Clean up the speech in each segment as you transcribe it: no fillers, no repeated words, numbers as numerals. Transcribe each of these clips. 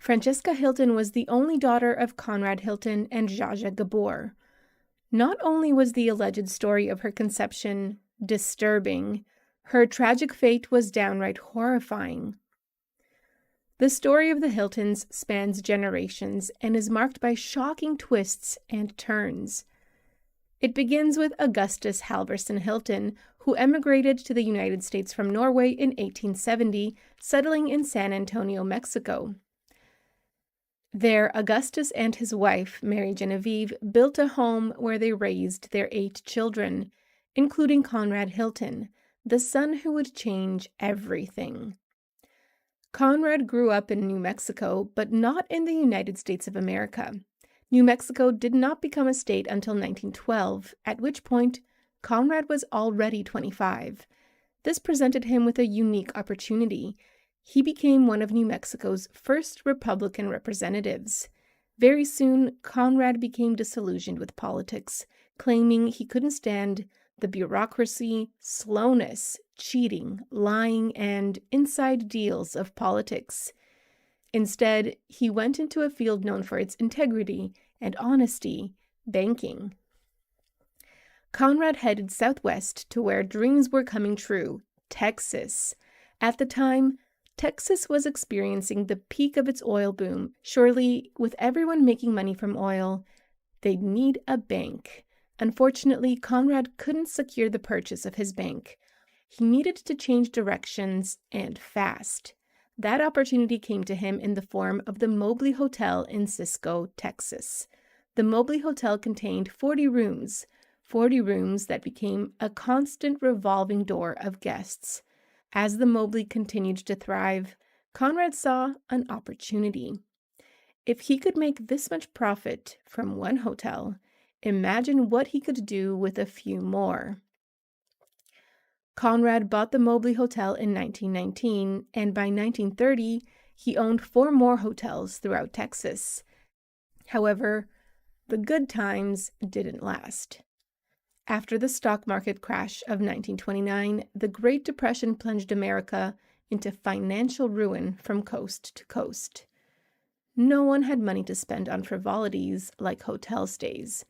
Francesca Hilton was the only daughter of Conrad Hilton and Zsa Zsa Gabor. Not only was the alleged story of her conception disturbing, her tragic fate was downright horrifying. The story of the Hiltons spans generations and is marked by shocking twists and turns. It begins with Augustus Halverson Hilton, who emigrated to the United States from Norway in 1870, settling in San Antonio, Mexico. There, Augustus and his wife, Mary Genevieve, built a home where they raised their 8 children, including Conrad Hilton, the son who would change everything. Conrad grew up in New Mexico, but not in the United States of America. New Mexico did not become a state until 1912, at which point Conrad was already 25. This presented him with a unique opportunity. He became one of New Mexico's first Republican representatives. Very soon, Conrad became disillusioned with politics, claiming he couldn't stand the bureaucracy, slowness, cheating, lying, and inside deals of politics. Instead, he went into a field known for its integrity and honesty, banking. Conrad headed southwest to where dreams were coming true, Texas. At the time, Texas was experiencing the peak of its oil boom. Surely, with everyone making money from oil, they'd need a bank. Unfortunately, Conrad couldn't secure the purchase of his bank. He needed to change directions, and fast. That opportunity came to him in the form of the Mobley Hotel in Cisco, Texas. The Mobley Hotel contained 40 rooms that became a constant revolving door of guests. As the Mobley continued to thrive, Conrad saw an opportunity. If he could make this much profit from one hotel, imagine what he could do with a few more. Conrad bought the Mobley Hotel in 1919, and by 1930, he owned 4 more hotels throughout Texas. However, the good times didn't last. After the stock market crash of 1929, the Great Depression plunged America into financial ruin from coast to coast. No one had money to spend on frivolities like hotel stays.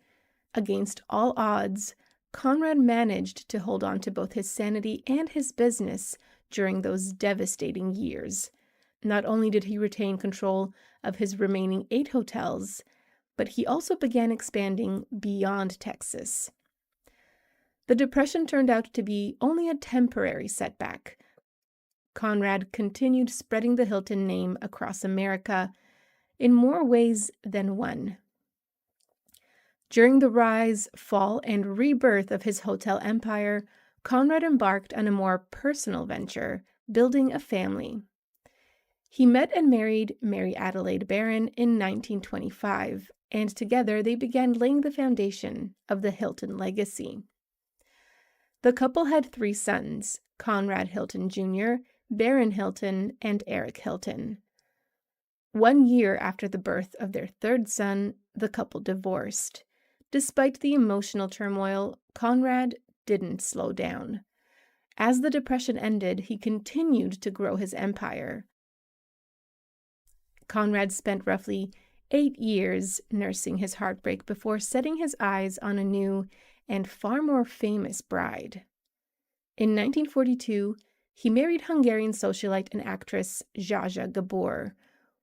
Against all odds, Conrad managed to hold on to both his sanity and his business during those devastating years. Not only did he retain control of his remaining 8 hotels, but he also began expanding beyond Texas. The Depression turned out to be only a temporary setback. Conrad continued spreading the Hilton name across America in more ways than one. During the rise, fall, and rebirth of his hotel empire, Conrad embarked on a more personal venture, building a family. He met and married Mary Adelaide Barron in 1925, and together they began laying the foundation of the Hilton legacy. The couple had 3 sons, Conrad Hilton Jr., Barron Hilton, and Eric Hilton. 1 year after the birth of their 3rd son, the couple divorced. Despite the emotional turmoil, Conrad didn't slow down. As the Depression ended, he continued to grow his empire. Conrad spent roughly 8 years nursing his heartbreak before setting his eyes on a new and far more famous bride. In 1942, he married Hungarian socialite and actress Zsa Zsa Gabor.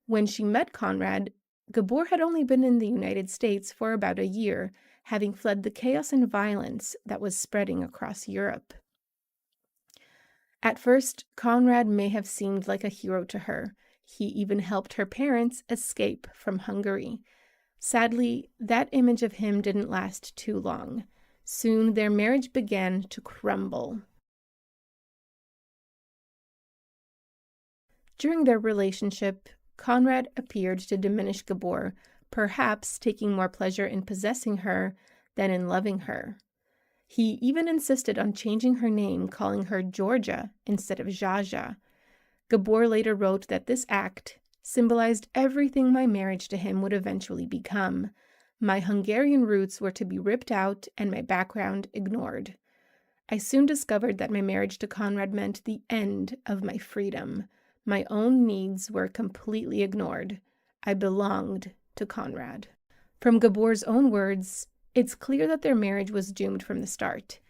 When she met Conrad, Gabor had only been in the United States for about a year, having fled the chaos and violence that was spreading across Europe. At first, Conrad may have seemed like a hero to her. He even helped her parents escape from Hungary. Sadly, that image of him didn't last too long. Soon, their marriage began to crumble. During their relationship, Conrad appeared to diminish Gabor, perhaps taking more pleasure in possessing her than in loving her. He even insisted on changing her name, calling her Georgia instead of Zsa Zsa. Gabor later wrote that this act symbolized everything my marriage to him would eventually become. My Hungarian roots were to be ripped out and my background ignored. I soon discovered that my marriage to Conrad meant the end of my freedom. My own needs were completely ignored. I belonged to Conrad. From Gabor's own words, it's clear that their marriage was doomed from the start.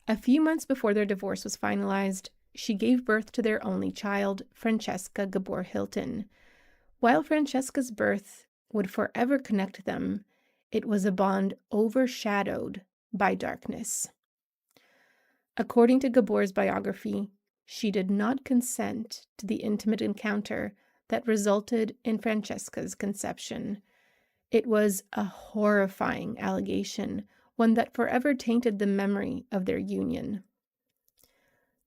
A few months before their divorce was finalized, she gave birth to their only child, Francesca Gabor Hilton. While Francesca's birth would forever connect them, it was a bond overshadowed by darkness. According to Gabor's biography, she did not consent to the intimate encounter that resulted in Francesca's conception. It was a horrifying allegation, one that forever tainted the memory of their union.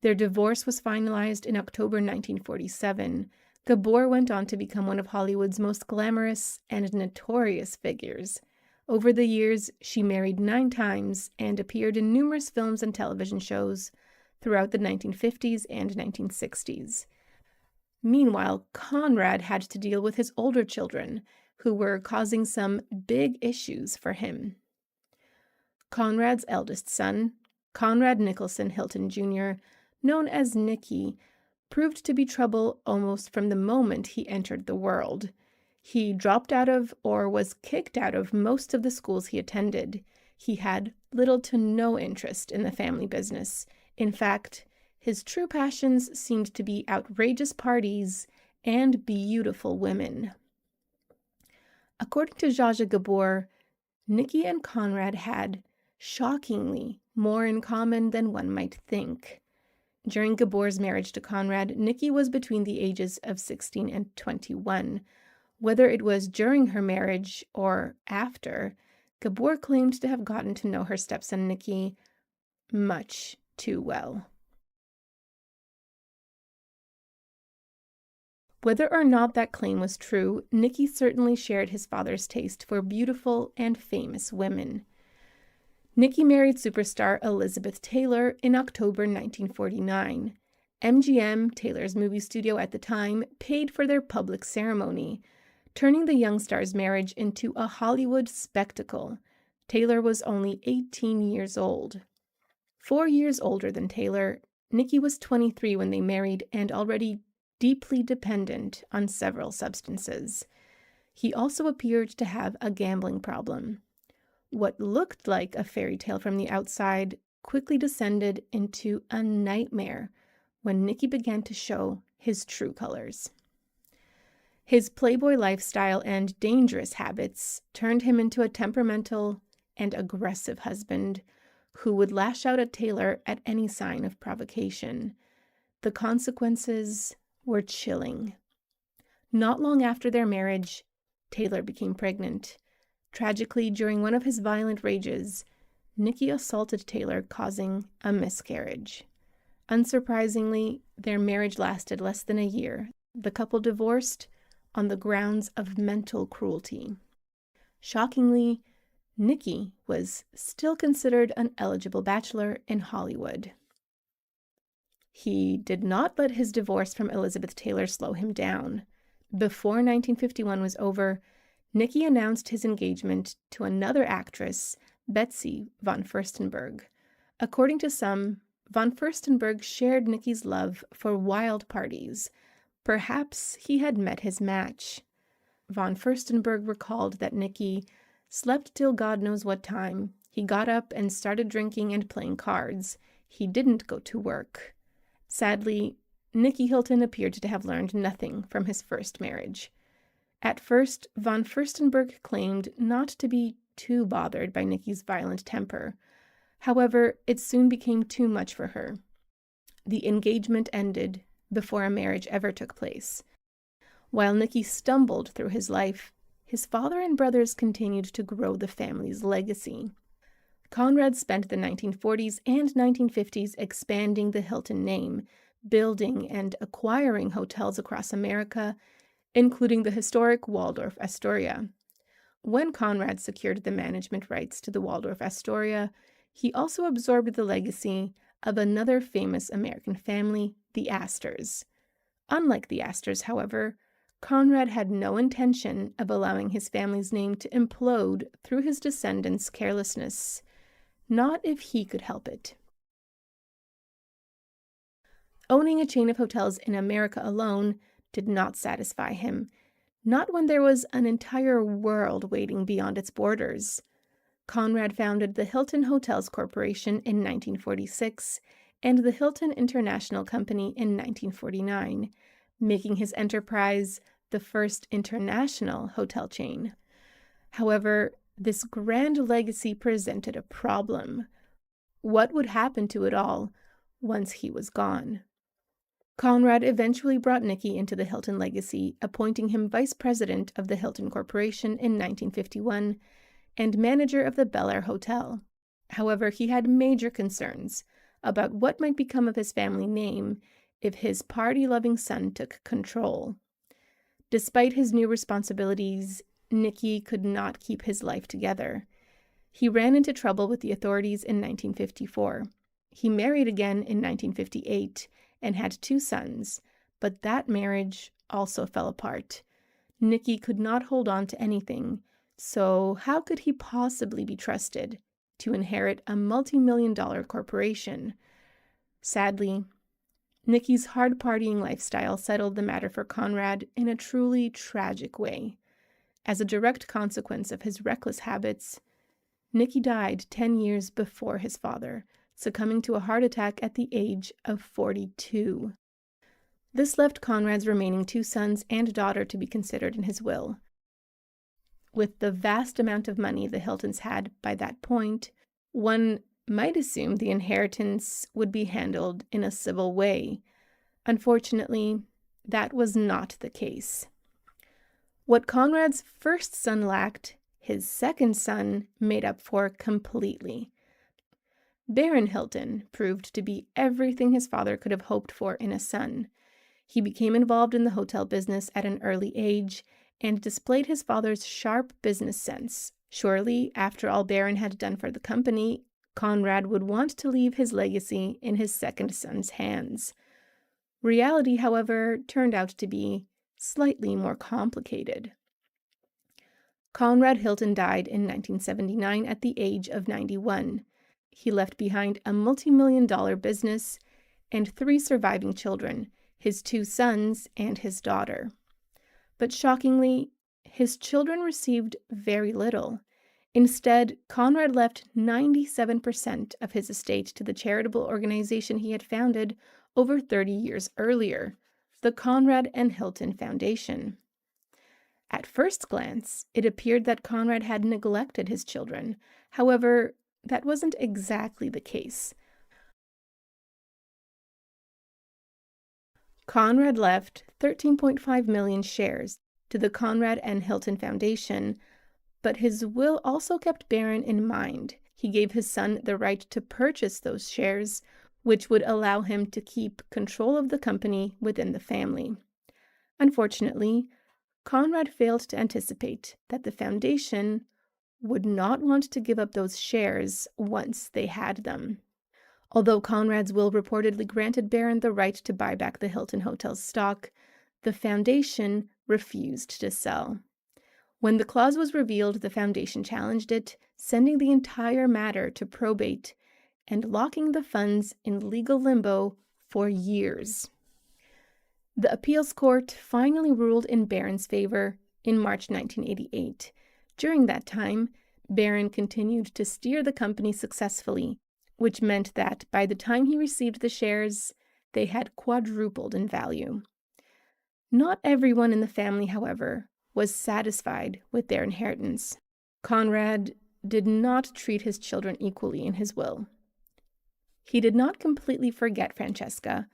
Their divorce was finalized in October 1947. Gabor went on to become one of Hollywood's most glamorous and notorious figures. Over the years, she married 9 times and appeared in numerous films and television shows throughout the 1950s and 1960s. Meanwhile, Conrad had to deal with his older children, who were causing some big issues for him. Conrad's eldest son, Conrad Nicholson Hilton Jr., known as Nicky, proved to be trouble almost from the moment he entered the world. He dropped out of or was kicked out of most of the schools he attended. He had little to no interest in the family business. In fact, his true passions seemed to be outrageous parties and beautiful women. According to Zsa Zsa Gabor, Nicky and Conrad had, shockingly, more in common than one might think. During Gabor's marriage to Conrad, Nicky was between the ages of 16 and 21. Whether it was during her marriage or after, Gabor claimed to have gotten to know her stepson Nicky much too well. Whether or not that claim was true, Nicky certainly shared his father's taste for beautiful and famous women. Nicky married superstar Elizabeth Taylor in October 1949. MGM, Taylor's movie studio at the time, paid for their public ceremony, turning the young star's marriage into a Hollywood spectacle. Taylor was only 18 years old. 4 years older than Taylor, Nicky was 23 when they married and already deeply dependent on several substances. He also appeared to have a gambling problem. What looked like a fairy tale from the outside quickly descended into a nightmare when Nicky began to show his true colors. His playboy lifestyle and dangerous habits turned him into a temperamental and aggressive husband who would lash out at Taylor at any sign of provocation. The consequences were chilling. Not long after their marriage, Taylor became pregnant. Tragically, during one of his violent rages, Nicky assaulted Taylor, causing a miscarriage. Unsurprisingly, their marriage lasted less than a year. The couple divorced on the grounds of mental cruelty. Shockingly, Nicky was still considered an eligible bachelor in Hollywood. He did not let his divorce from Elizabeth Taylor slow him down. Before 1951 was over, Nicky announced his engagement to another actress, Betsy von Furstenberg. According to some, von Furstenberg shared Nicky's love for wild parties. Perhaps he had met his match. Von Furstenberg recalled that Nicky slept till God knows what time. He got up and started drinking and playing cards. He didn't go to work. Sadly, Nicky Hilton appeared to have learned nothing from his first marriage. At first, von Furstenberg claimed not to be too bothered by Nicky's violent temper. However, it soon became too much for her. The engagement ended before a marriage ever took place. While Nicky stumbled through his life, his father and brothers continued to grow the family's legacy. Conrad spent the 1940s and 1950s expanding the Hilton name, building and acquiring hotels across America, including the historic Waldorf Astoria. When Conrad secured the management rights to the Waldorf Astoria, he also absorbed the legacy of another famous American family, the Astors. Unlike the Astors, however, Conrad had no intention of allowing his family's name to implode through his descendants' carelessness, not if he could help it. Owning a chain of hotels in America alone did not satisfy him. Not when there was an entire world waiting beyond its borders. Conrad founded the Hilton Hotels Corporation in 1946 and the Hilton International Company in 1949, making his enterprise the first international hotel chain. However, this grand legacy presented a problem. What would happen to it all once he was gone? Conrad eventually brought Nicky into the Hilton legacy, appointing him vice president of the Hilton Corporation in 1951 and manager of the Bel Air Hotel. However, he had major concerns about what might become of his family name if his party-loving son took control. Despite his new responsibilities, Nicky could not keep his life together. He ran into trouble with the authorities in 1954. He married again in 1958 and had 2 sons, but that marriage also fell apart. Nicky could not hold on to anything, so how could he possibly be trusted to inherit a multi-million-dollar corporation? Sadly, Nicky's hard-partying lifestyle settled the matter for Conrad in a truly tragic way. As a direct consequence of his reckless habits, Nicky died 10 years before his father, succumbing to a heart attack at the age of 42. This left Conrad's remaining 2 sons and daughter to be considered in his will. With the vast amount of money the Hiltons had by that point, one might assume the inheritance would be handled in a civil way. Unfortunately, that was not the case. What Conrad's first son lacked, his second son made up for completely. Baron Hilton proved to be everything his father could have hoped for in a son. He became involved in the hotel business at an early age and displayed his father's sharp business sense. Surely, after all Baron had done for the company, Conrad would want to leave his legacy in his second son's hands. Reality, however, turned out to be slightly more complicated. Conrad Hilton died in 1979 at the age of 91. He left behind a multi-million-dollar business and 3 surviving children, his 2 sons and his daughter. But shockingly, his children received very little. Instead, Conrad left 97% of his estate to the charitable organization he had founded over 30 years earlier, the Conrad and Hilton Foundation. At first glance, it appeared that Conrad had neglected his children. However, that wasn't exactly the case. Conrad left 13.5 million shares to the Conrad and Hilton Foundation, but his will also kept Baron in mind. He gave his son the right to purchase those shares, which would allow him to keep control of the company within the family. Unfortunately, Conrad failed to anticipate that the foundation would not want to give up those shares once they had them. Although Conrad's will reportedly granted Baron the right to buy back the Hilton Hotel's stock, the foundation refused to sell. When the clause was revealed, the foundation challenged it, sending the entire matter to probate and locking the funds in legal limbo for years. The appeals court finally ruled in Baron's favor in March 1988. During that time, Baron continued to steer the company successfully, which meant that by the time he received the shares, they had quadrupled in value. Not everyone in the family, however, was satisfied with their inheritance. Conrad did not treat his children equally in his will. He did not completely forget Francesca,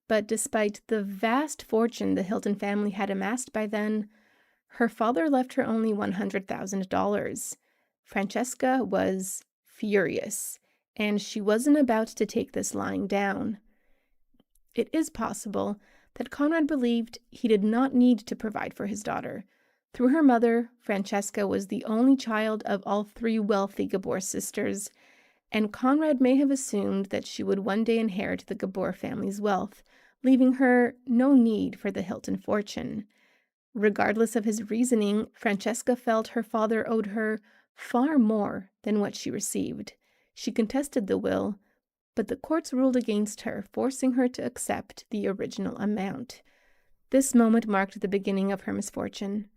but despite the vast fortune the Hilton family had amassed by then, her father left her only $100,000. Francesca was furious, and she wasn't about to take this lying down. It is possible that Conrad believed he did not need to provide for his daughter. Through her mother, Francesca was the only child of all 3 wealthy Gabor sisters, and Conrad may have assumed that she would one day inherit the Gabor family's wealth, leaving her no need for the Hilton fortune. Regardless of his reasoning, Francesca felt her father owed her far more than what she received. She contested the will, but the courts ruled against her, forcing her to accept the original amount. This moment marked the beginning of her misfortune.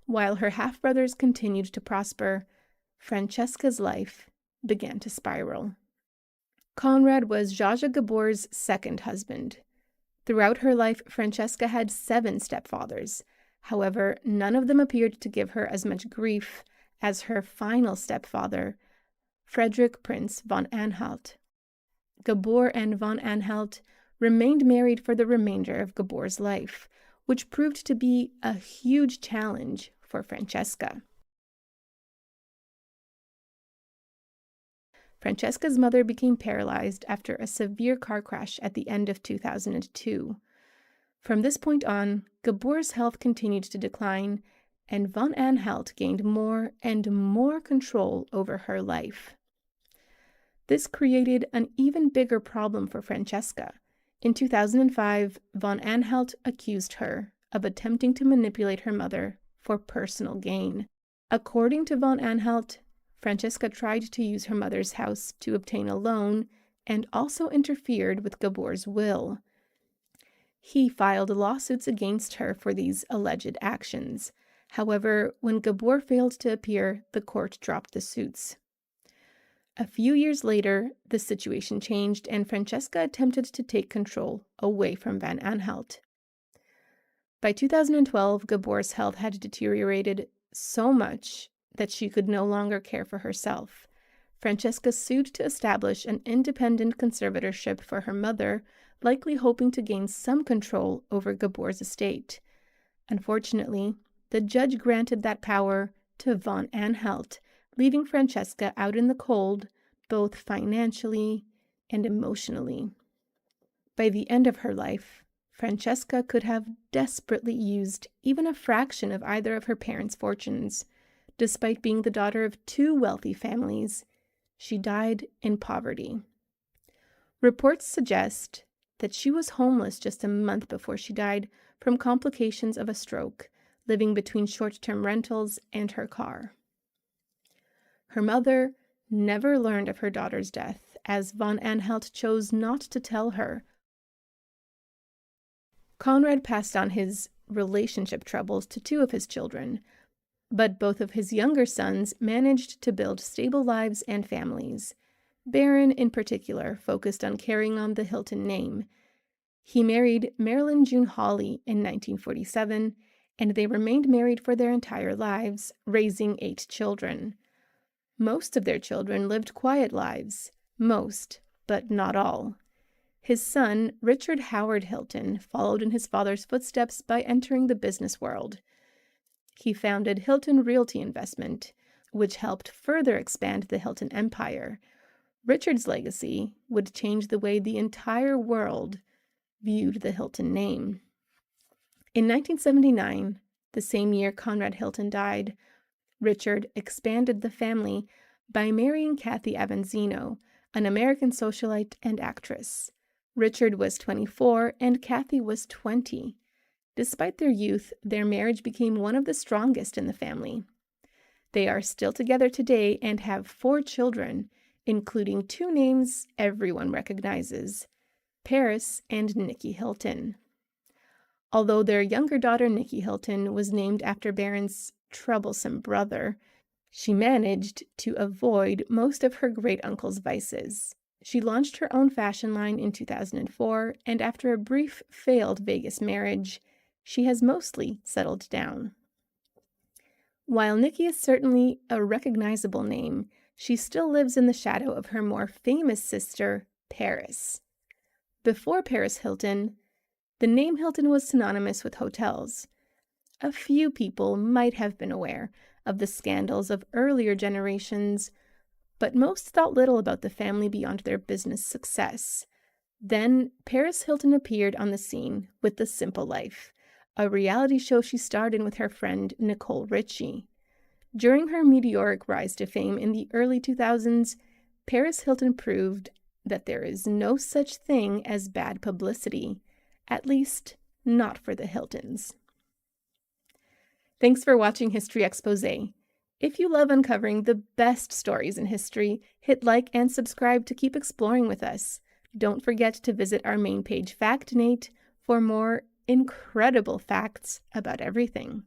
While her half-brothers continued to prosper, Francesca's life began to spiral. Conrad was Zsa Zsa Gabor's second husband. Throughout her life, Francesca had 7 stepfathers. However, none of them appeared to give her as much grief as her final stepfather, Frederick Prince von Anhalt. Gabor and von Anhalt remained married for the remainder of Gabor's life, which proved to be a huge challenge for Francesca. Francesca's mother became paralyzed after a severe car crash at the end of 2002. From this point on, Gabor's health continued to decline, and von Anhalt gained more and more control over her life. This created an even bigger problem for Francesca. In 2005, von Anhalt accused her of attempting to manipulate her mother for personal gain. According to von Anhalt, Francesca tried to use her mother's house to obtain a loan and also interfered with Gabor's will. He filed lawsuits against her for these alleged actions. However, when Gabor failed to appear, the court dropped the suits. A few years later, the situation changed and Francesca attempted to take control away from von Anhalt. By 2012, Gabor's health had deteriorated so much that she could no longer care for herself. Francesca sued to establish an independent conservatorship for her mother, likely hoping to gain some control over Gabor's estate. Unfortunately, the judge granted that power to von Anhalt, leaving Francesca out in the cold, both financially and emotionally. By the end of her life, Francesca could have desperately used even a fraction of either of her parents' fortunes. Despite being the daughter of 2 wealthy families, she died in poverty. Reports suggest that she was homeless just a month before she died from complications of a stroke, living between short-term rentals and her car. Her mother never learned of her daughter's death, as von Anhalt chose not to tell her. Conrad passed on his relationship troubles to 2 of his children, but both of his younger sons managed to build stable lives and families. Baron, in particular, focused on carrying on the Hilton name. He married Marilyn June Hawley in 1947, and they remained married for their entire lives, raising 8 children. Most of their children lived quiet lives. Most, but not all. His son, Richard Howard Hilton, followed in his father's footsteps by entering the business world. He founded Hilton Realty Investment, which helped further expand the Hilton empire. Richard's legacy would change the way the entire world viewed the Hilton name. In 1979, the same year Conrad Hilton died, Richard expanded the family by marrying Kathy Avanzino, an American socialite and actress. Richard was 24 and Kathy was 20. Despite their youth, their marriage became one of the strongest in the family. They are still together today and have 4 children, including 2 names everyone recognizes, Paris and Nikki Hilton. Although their younger daughter, Nikki Hilton, was named after Baron's troublesome brother, she managed to avoid most of her great-uncle's vices. She launched her own fashion line in 2004, and after a brief failed Vegas marriage, she has mostly settled down. While Nikki is certainly a recognizable name, she still lives in the shadow of her more famous sister, Paris. Before Paris Hilton, the name Hilton was synonymous with hotels. A few people might have been aware of the scandals of earlier generations, but most thought little about the family beyond their business success. Then Paris Hilton appeared on the scene with The Simple Life, a reality show she starred in with her friend Nicole Richie. During her meteoric rise to fame in the early 2000s, Paris Hilton proved that there is no such thing as bad publicity, at least not for the Hiltons. Thanks for watching History Exposé. If you love uncovering the best stories in history, hit like and subscribe to keep exploring with us. Don't forget to visit our main page, FactNate, for more incredible facts about everything.